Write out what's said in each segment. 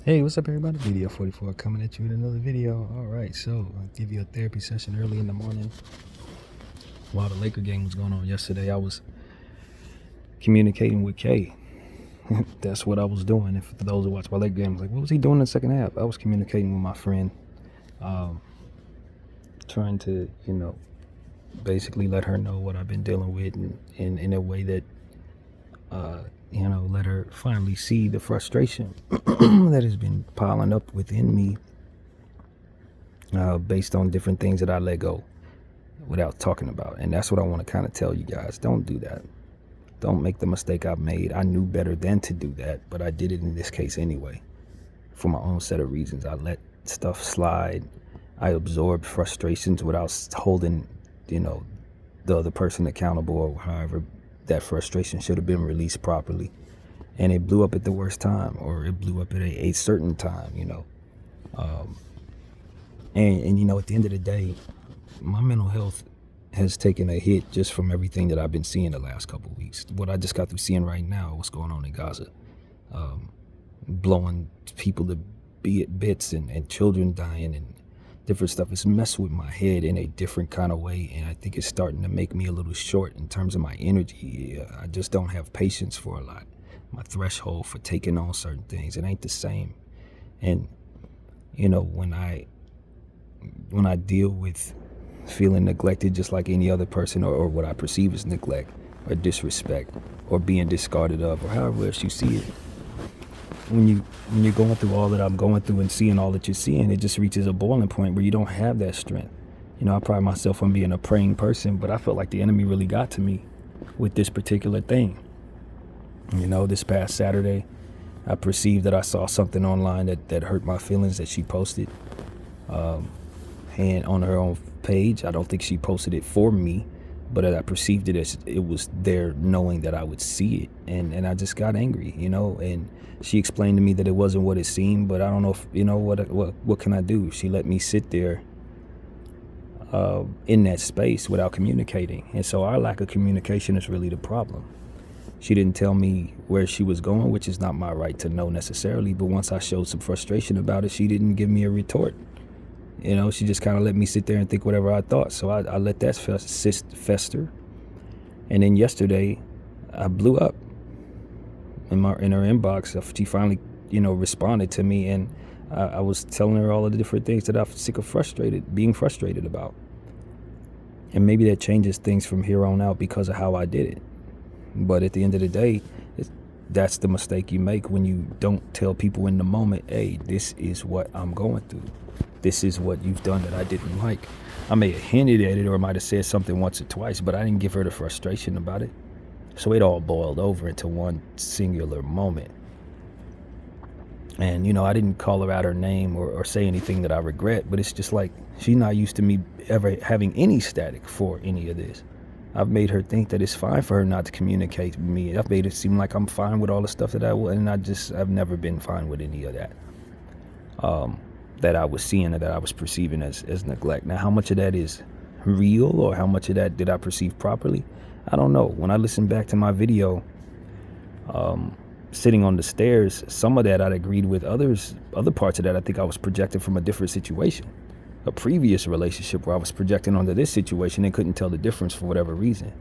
Hey, what's up, everybody? BDF 44 coming at you with another video. All right, so I'll give you a therapy session early in the morning. While the Laker game was going on yesterday, I was communicating with Kay. That's what I was doing. And for those who watch my Laker game, I was like, what was he doing in the second half? I was communicating with my friend, trying to, basically let her know what I've been dealing with and in a way that, let her finally see the frustration that has been piling up within me based on different things that I let go without talking about. And that's what I want to kind of tell you guys. Don't do that. Don't make the mistake I've made. I knew better than to do that, but I did it in this case anyway for my own set of reasons. I let stuff slide. I absorbed frustrations without holding, the other person accountable, or however that frustration should have been released properly. And it blew up at the worst time, or it blew up at a certain time, And at the end of the day, my mental health has taken a hit just from everything that I've been seeing the last couple of weeks. What I just got through seeing right now, what's going on in Gaza, blowing people to bits and children dying and different stuff. It's messed with my head in a different kind of way, and I think it's starting to make me a little short in terms of my energy. I just don't have patience for a lot. My threshold for taking on certain things, it ain't the same. And when I deal with feeling neglected just like any other person, or what I perceive as neglect or disrespect or being discarded of, or however else you see it, when you're going through all that I'm going through and seeing all that you're seeing, it just reaches a boiling point where you don't have that strength. I pride myself on being a praying person, but I felt like the enemy really got to me with this particular thing. This past Saturday, I perceived that I saw something online that hurt my feelings that she posted, and on her own page. I don't think she posted it for me, but I perceived it as it was there, knowing that I would see it, and I just got angry, and she explained to me that it wasn't what it seemed, but I don't know if, what can I do? She let me sit there in that space without communicating, and so our lack of communication is really the problem. She didn't tell me where she was going, which is not my right to know necessarily, but once I showed some frustration about it, she didn't give me a retort. She just kind of let me sit there and think whatever I thought. So I let that fester. And then yesterday, I blew up in her inbox. She finally, responded to me, and I was telling her all of the different things that I'm sick of being frustrated about. And maybe that changes things from here on out because of how I did it. But at the end of the day, that's the mistake you make when you don't tell people in the moment, hey, this is what I'm going through. This is what you've done that I didn't like. I may have hinted at it or might have said something once or twice, but I didn't give her the frustration about it. So it all boiled over into one singular moment. And, I didn't call her out her name or say anything that I regret, but it's just like she's not used to me ever having any static for any of this. I've made her think that it's fine for her not to communicate with me. I've made it seem like I'm fine with all the stuff that I've never been fine with any of that. That I was seeing or that I was perceiving as neglect. Now, how much of that is real, or how much of that did I perceive properly? I don't know. When I listened back to my video, sitting on the stairs, some of that I'd agreed with. Other parts of that I think I was projecting from a different situation, a previous relationship where I was projecting onto this situation and couldn't tell the difference for whatever reason.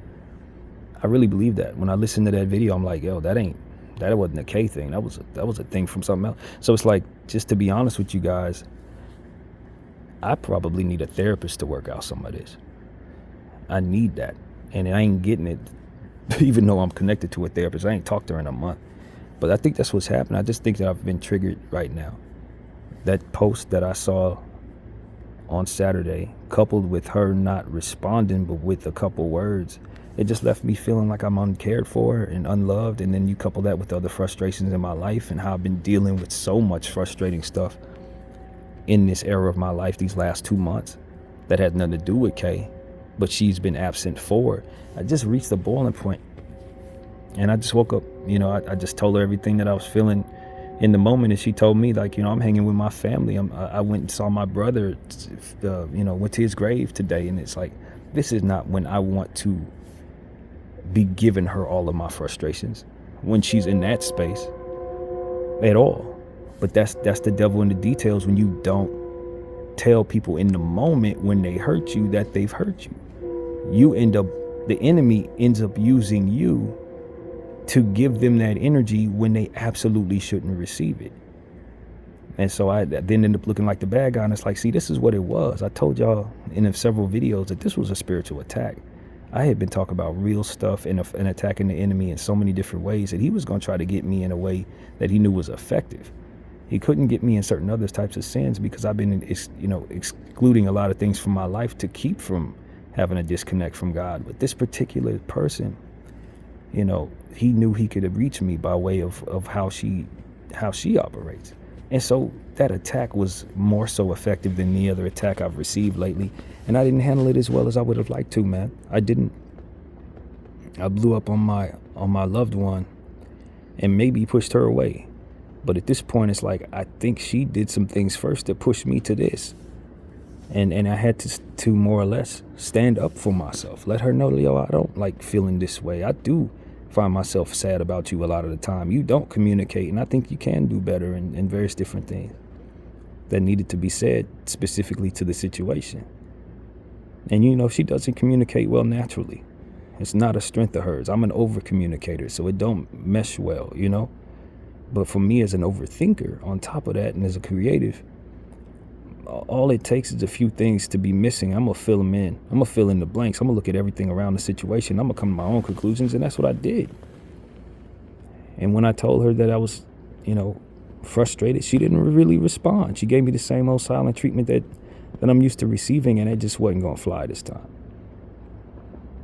I really believe that. When I listened to that video, I'm like, yo, that wasn't a K thing. That was a thing from something else. So it's like, just to be honest with you guys, I probably need a therapist to work out some of this. I need that. And I ain't getting it, even though I'm connected to a therapist. I ain't talked to her in a month. But I think that's what's happening. I just think that I've been triggered right now. That post that I saw on Saturday, coupled with her not responding, but with a couple words, it just left me feeling like I'm uncared for and unloved. And then you couple that with other frustrations in my life and how I've been dealing with so much frustrating stuff in this era of my life these last 2 months that had nothing to do with Kay, but she's been absent for. I just reached the boiling point, and I just woke up. I just told her everything that I was feeling in the moment, and she told me, like, I'm hanging with my family. I went and saw my brother, went to his grave today, and it's like, this is not when I want to be giving her all of my frustrations when she's in that space at all. But that's the devil in the details when you don't tell people in the moment when they hurt you that they've hurt you. The enemy ends up using you to give them that energy when they absolutely shouldn't receive it. And so I then end up looking like the bad guy, and it's like, see, this is what it was. I told y'all in several videos that this was a spiritual attack. I had been talking about real stuff and attacking the enemy in so many different ways that he was going to try to get me in a way that he knew was effective. He couldn't get me in certain other types of sins because I've been, excluding a lot of things from my life to keep from having a disconnect from God. But this particular person, he knew he could reach me by way of how she operates. And so that attack was more so effective than the other attack I've received lately. And I didn't handle it as well as I would have liked to, man. I didn't. I blew up on my loved one and maybe pushed her away. But at this point, it's like, I think she did some things first that pushed me to this. And I had to more or less stand up for myself. Let her know, yo, I don't like feeling this way. I do find myself sad about you a lot of the time. You don't communicate, and I think you can do better in various different things that needed to be said specifically to the situation. And she doesn't communicate well naturally. It's not a strength of hers. I'm an over communicator, so it don't mesh well, But for me as an overthinker, on top of that, and as a creative, all it takes is a few things to be missing. I'm going to fill them in. I'm going to fill in the blanks. I'm going to look at everything around the situation. I'm going to come to my own conclusions, and that's what I did. And when I told her that I was, frustrated, she didn't really respond. She gave me the same old silent treatment that I'm used to receiving, and it just wasn't going to fly this time.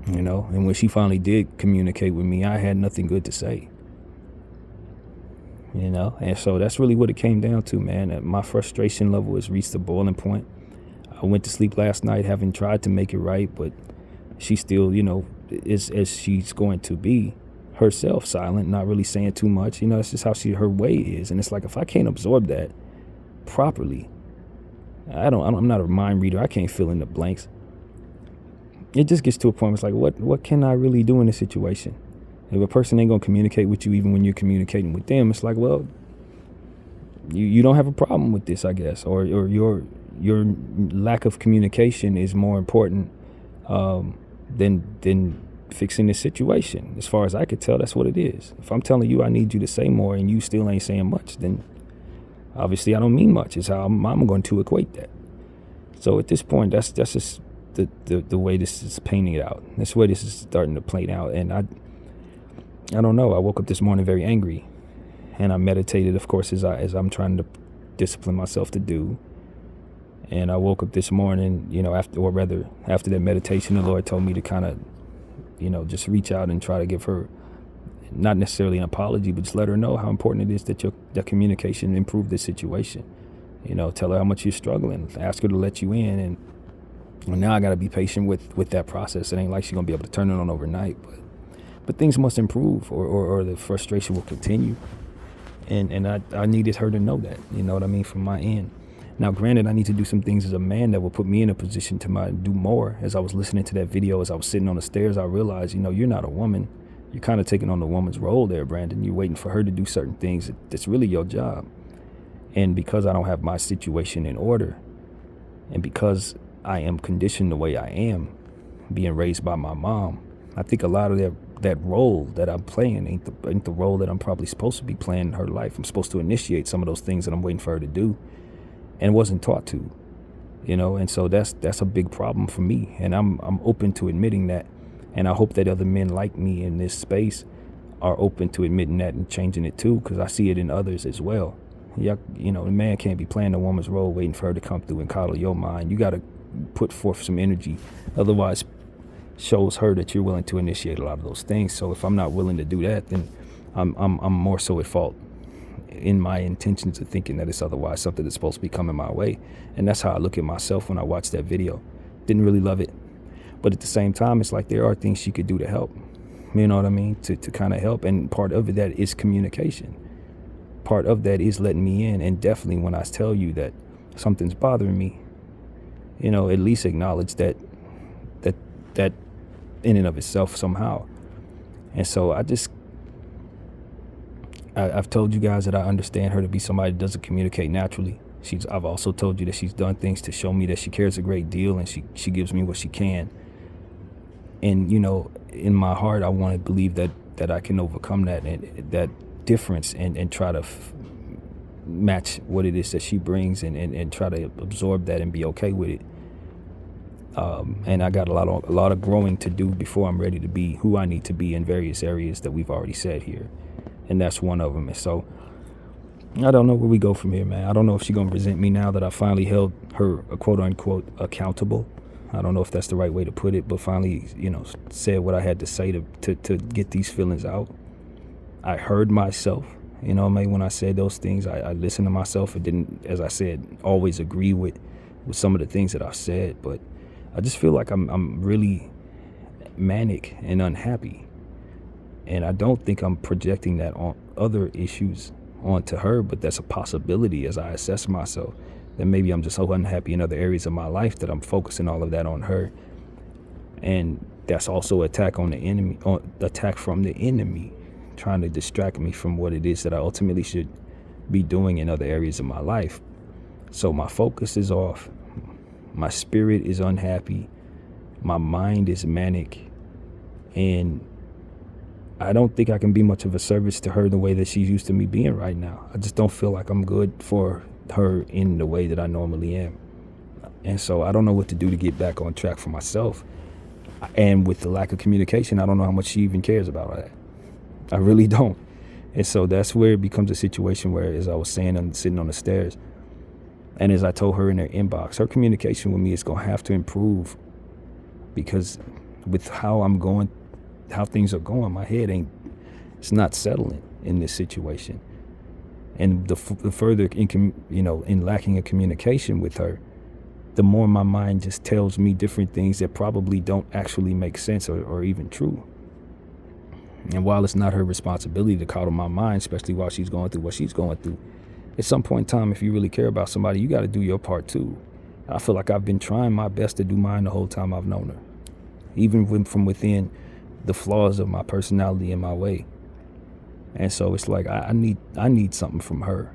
And when she finally did communicate with me, I had nothing good to say. And so that's really what it came down to, man. My frustration level has reached a boiling point. I went to sleep last night having tried to make it right, but she still, is as she's going to be herself, silent, not really saying too much. That's just how her way is. And it's like, if I can't absorb that properly, I'm not a mind reader. I can't fill in the blanks. It just gets to a point where it's like, what can I really do in this situation? If a person ain't going to communicate with you even when you're communicating with them, it's like, well, you don't have a problem with this, I guess, or your lack of communication is more important than fixing this situation. As far as I could tell, that's what it is. If I'm telling you I need you to say more and you still ain't saying much, then obviously I don't mean much, is how I'm going to equate that. So at this point, that's just the way this is painting it out. That's the way this is starting to play out. And I don't know. I woke up this morning very angry, and I meditated, of course, as I'm trying to discipline myself to do. And I woke up this morning, after that meditation, the Lord told me to kind of, just reach out and try to give her, not necessarily an apology, but just let her know how important it is that communication improve this situation. Tell her how much you're struggling, ask her to let you in, and now I got to be patient with that process. It ain't like she's gonna be able to turn it on overnight, but things must improve, or the frustration will continue. And I needed her to know that, from my end. Now, granted, I need to do some things as a man that will put me in a position to do more. As I was listening to that video, as I was sitting on the stairs, I realized, you're not a woman. You're kind of taking on the woman's role there, Brandon. You're waiting for her to do certain things. That's really your job. And because I don't have my situation in order, and because I am conditioned the way I am, being raised by my mom, I think a lot of that role that I'm playing ain't the role that I'm probably supposed to be playing in her life. I'm supposed to initiate some of those things that I'm waiting for her to do, and wasn't taught to, and so that's a big problem for me. And I'm open to admitting that, and I hope that other men like me in this space are open to admitting that and changing it too, because I see it in others as well. The man can't be playing a woman's role waiting for her to come through and coddle your mind. You got to put forth some energy, otherwise shows her that you're willing to initiate a lot of those things. So if I'm not willing to do that, then I'm more so at fault in my intentions of thinking that it's otherwise something that's supposed to be coming my way. And that's how I look at myself when I watch that video. Didn't really love it, but at the same time, it's like there are things she could do to help. You know what I mean? To kind of help, and part of that is communication. Part of that is letting me in, and definitely when I tell you that something's bothering me, at least acknowledge that in and of itself somehow. And so I've told you guys that I understand her to be somebody that doesn't communicate naturally. I've also told you that she's done things to show me that she cares a great deal, and she gives me what she can. And in my heart, I want to believe that I can overcome that difference and try to match what it is that she brings and try to absorb that and be okay with it. And I got a lot of growing to do before I'm ready to be who I need to be in various areas that we've already said here, and that's one of them. And so I don't know where we go from here, man. I don't know if she's gonna resent me now that I finally held her quote unquote accountable. I don't know if that's the right way to put it, but finally, said what I had to say to get these feelings out. I heard myself, when I said those things. I listened to myself. It didn't, as I said, always agree with some of the things that I've said, but I just feel like I'm really manic and unhappy. And I don't think I'm projecting that on other issues onto her, but that's a possibility as I assess myself. That maybe I'm just so unhappy in other areas of my life that I'm focusing all of that on her. And that's also attack from the enemy, trying to distract me from what it is that I ultimately should be doing in other areas of my life. So my focus is off. My spirit is unhappy. My mind is manic. And I don't think I can be much of a service to her the way that she's used to me being right now. I just don't feel like I'm good for her in the way that I normally am. And so I don't know what to do to get back on track for myself. And with the lack of communication, I don't know how much she even cares about that. I really don't. And so that's where it becomes a situation where, as I was saying, I'm sitting on the stairs, and as I told her in her inbox, her communication with me is going to have to improve, because with how things are going, my head it's not settling in this situation. And the further in lacking a communication with her, the more my mind just tells me different things that probably don't actually make sense or even true. And while it's not her responsibility to coddle my mind, especially while she's going through what she's going through, at some point in time, if you really care about somebody, you got to do your part too. I feel like I've been trying my best to do mine the whole time I've known her, even from within the flaws of my personality and my way. And so it's like I need something from her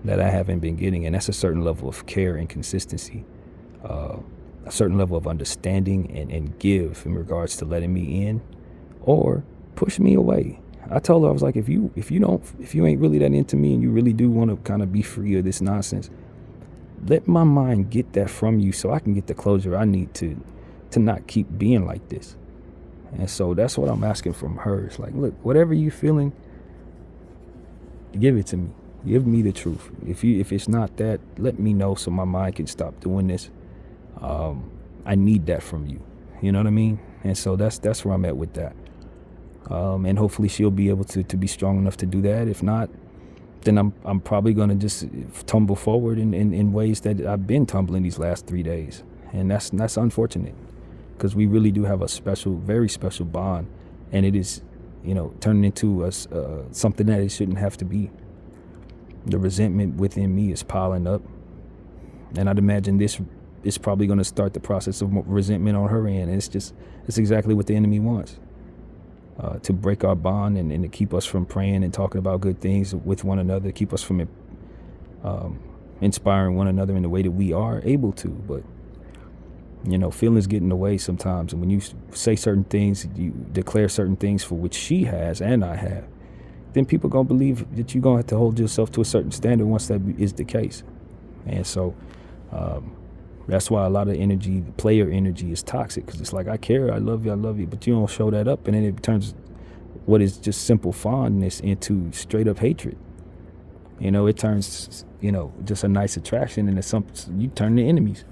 that I haven't been getting, and that's a certain level of care and consistency, a certain level of understanding and give in regards to letting me in or push me away. I told her, I was like, if you ain't really that into me and you really do want to kind of be free of this nonsense, let my mind get that from you so I can get the closure I need to not keep being like this. And so that's what I'm asking from her. It's like, look, whatever you feeling, give it to me. Give me the truth. If it's not that, let me know so my mind can stop doing this. I need that from you. You know what I mean? And so that's where I'm at with that. And hopefully she'll be able to be strong enough to do that. If not, then I'm probably going to just tumble forward in ways that I've been tumbling these last 3 days. And that's unfortunate, because we really do have a special, very special bond. And it is, turning into something that it shouldn't have to be. The resentment within me is piling up. And I'd imagine this is probably going to start the process of resentment on her end. And it's exactly what the enemy wants. To break our bond and to keep us from praying and talking about good things with one another, keep us from inspiring one another in the way that we are able to. But, feelings get in the way sometimes. And when you say certain things, you declare certain things for which she has and I have, then people going to believe that you're going to have to hold yourself to a certain standard once that is the case. And so that's why a lot of energy, player energy, is toxic, because it's like, I care, I love you, but you don't show that up. And then it turns what is just simple fondness into straight up hatred. It turns, just a nice attraction into you turn to enemies,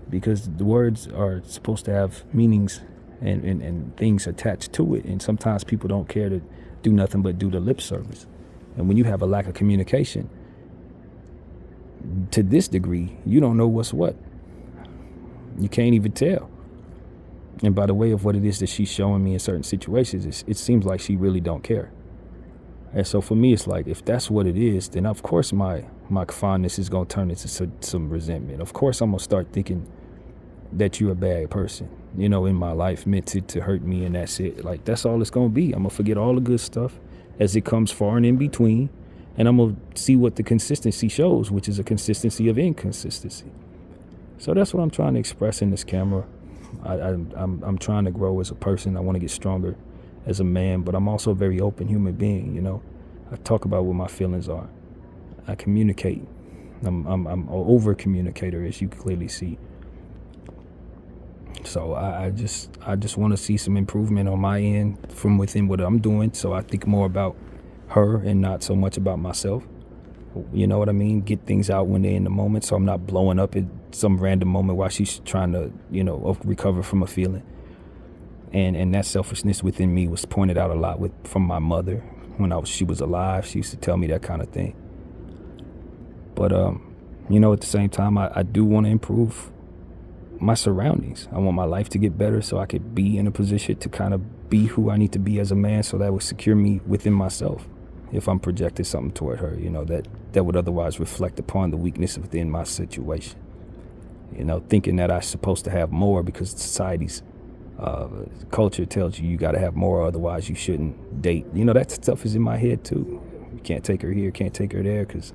because the words are supposed to have meanings and things attached to it. And sometimes people don't care to do nothing but do the lip service. And when you have a lack of communication to this degree, you don't know what's what. You can't even tell. And by the way of what it is that she's showing me in certain situations, it seems like she really don't care. And so for me, it's like, if that's what it is, then of course my fondness is going to turn into some resentment. Of course I'm going to start thinking that you're a bad person, in my life, meant to hurt me, and that's it. Like, that's all it's going to be. I'm going to forget all the good stuff, as it comes far and in between, and I'm gonna see what the consistency shows, which is a consistency of inconsistency. So that's what I'm trying to express in this camera. I'm trying to grow as a person. I want to get stronger as a man, but I'm also a very open human being. I talk about what my feelings are. I communicate. I'm an over communicator, as you clearly see. So I just want to see some improvement on my end from within what I'm doing. So I think more about her and not so much about myself. You know what I mean? Get things out when they're in the moment, so I'm not blowing up at some random moment while she's trying to, recover from a feeling. And that selfishness within me was pointed out a lot from my mother when she was alive. She used to tell me that kind of thing. But at the same time, I do want to improve my surroundings. I want my life to get better so I could be in a position to kind of be who I need to be as a man, so that would secure me within myself. If I'm projecting something toward her, that would otherwise reflect upon the weakness within my situation. Thinking that I'm supposed to have more because society's culture tells you got to have more, otherwise you shouldn't date. That stuff is in my head too. You can't take her here, can't take her there because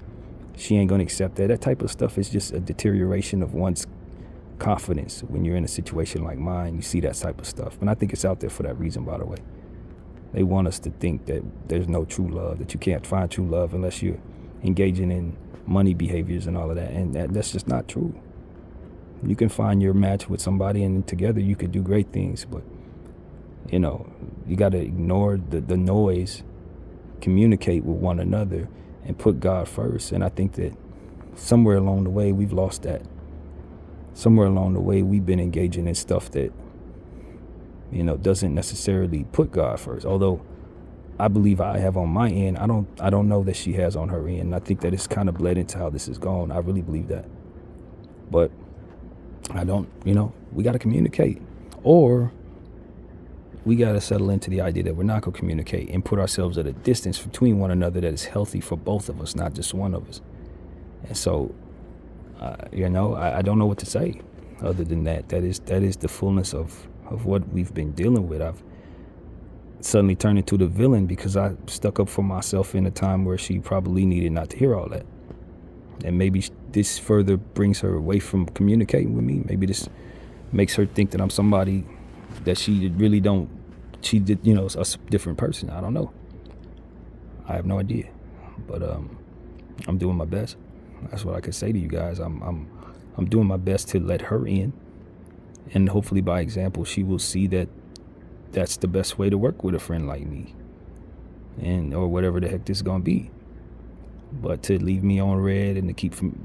she ain't going to accept that. That type of stuff is just a deterioration of one's confidence. When you're in a situation like mine, you see that type of stuff. And I think it's out there for that reason, by the way. They want us to think that there's no true love, that you can't find true love unless you're engaging in money behaviors and all of that. And that's just not true. You can find your match with somebody and together you could do great things. But, you got to ignore the noise, communicate with one another, and put God first. And I think that somewhere along the way, we've lost that. Somewhere along the way, we've been engaging in stuff that doesn't necessarily put God first. Although I believe I have on my end, I don't know that she has on her end. And I think that it's kind of bled into how this is going. I really believe that. But I don't, we got to communicate, or we got to settle into the idea that we're not going to communicate and put ourselves at a distance between one another that is healthy for both of us, not just one of us. And so, I don't know what to say other than that. That is the fullness of what we've been dealing with. I've suddenly turned into the villain because I stuck up for myself in a time where she probably needed not to hear all that. And maybe this further brings her away from communicating with me. Maybe this makes her think that I'm somebody that she really don't, a different person. I don't know. I have no idea. But I'm doing my best. That's what I could say to you guys. I'm doing my best to let her in. And hopefully by example, she will see that that's the best way to work with a friend like me, or whatever the heck this is going to be. But to leave me on red and to keep from,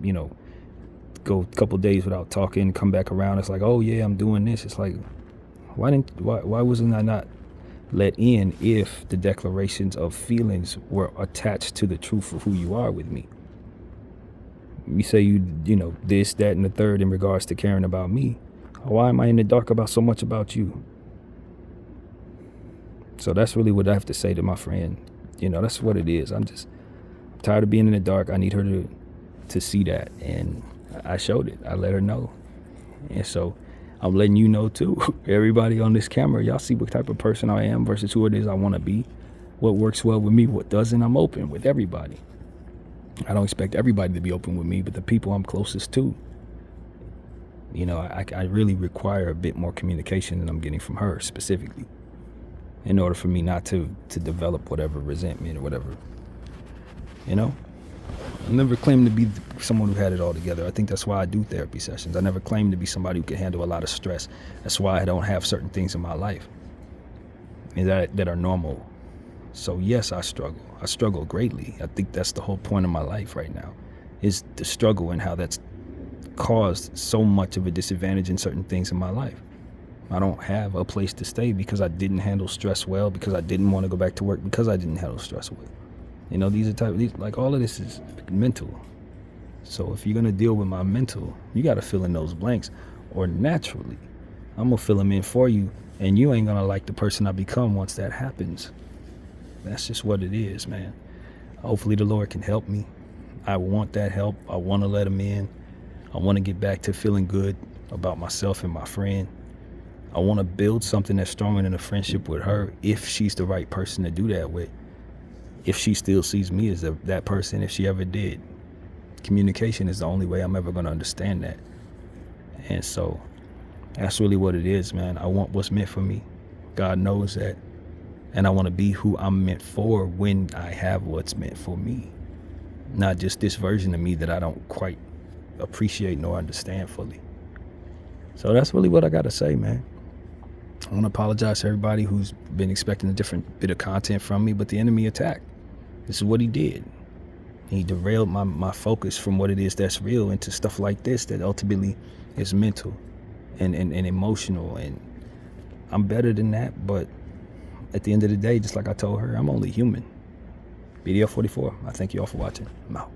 go a couple days without talking, come back around, it's like, oh yeah, I'm doing this. It's like, why wasn't I not let in if the declarations of feelings were attached to the truth of who you are with me? You say this, that, and the third in regards to caring about me. Why am I in the dark about so much about you? So that's really what I have to say to my friend. That's what it is. I'm tired of being in the dark. I need her to see that. And I showed it. I let her know. And so I'm letting you know too. Everybody on this camera, y'all see what type of person I am versus who it is I want to be. What works well with me, what doesn't. I'm open with everybody. I don't expect everybody to be open with me, but the people I'm closest to, I really require a bit more communication than I'm getting from her specifically, in order for me not to develop whatever resentment or whatever. I never claimed to be someone who had it all together. I think that's why I do therapy sessions. I never claimed to be somebody who can handle a lot of stress. That's why I don't have certain things in my life that are normal. So yes, I struggle. I struggle greatly. I think that's the whole point of my life right now, is the struggle and how that's caused so much of a disadvantage in certain things in my life. I don't have a place to stay because I didn't handle stress well, because I didn't want to go back to work because I didn't handle stress well. All of this is mental. So if you're going to deal with my mental, you got to fill in those blanks, or naturally, I'm going to fill them in for you, and you ain't going to like the person I become once that happens. That's just what it is, man. Hopefully the Lord can help me. I want that help. I want to let him in. I want to get back to feeling good about myself and my friend. I want to build something that's stronger than a friendship with her, if she's the right person to do that with. if she still sees me as that person, if she ever did. Communication is the only way I'm ever going to understand that. And so that's really what it is, man. I want what's meant for me. God knows that. And I want to be who I'm meant for when I have what's meant for me. Not just this version of me that I don't quite appreciate nor understand fully. So that's really what I got to say, man. I want to apologize to everybody who's been expecting a different bit of content from me, but the enemy attacked. This is what he did. He derailed my focus from what it is that's real into stuff like this that ultimately is mental and emotional. And I'm better than that, but at the end of the day, just like I told her, I'm only human. BDF 44, I thank you all for watching. I'm out.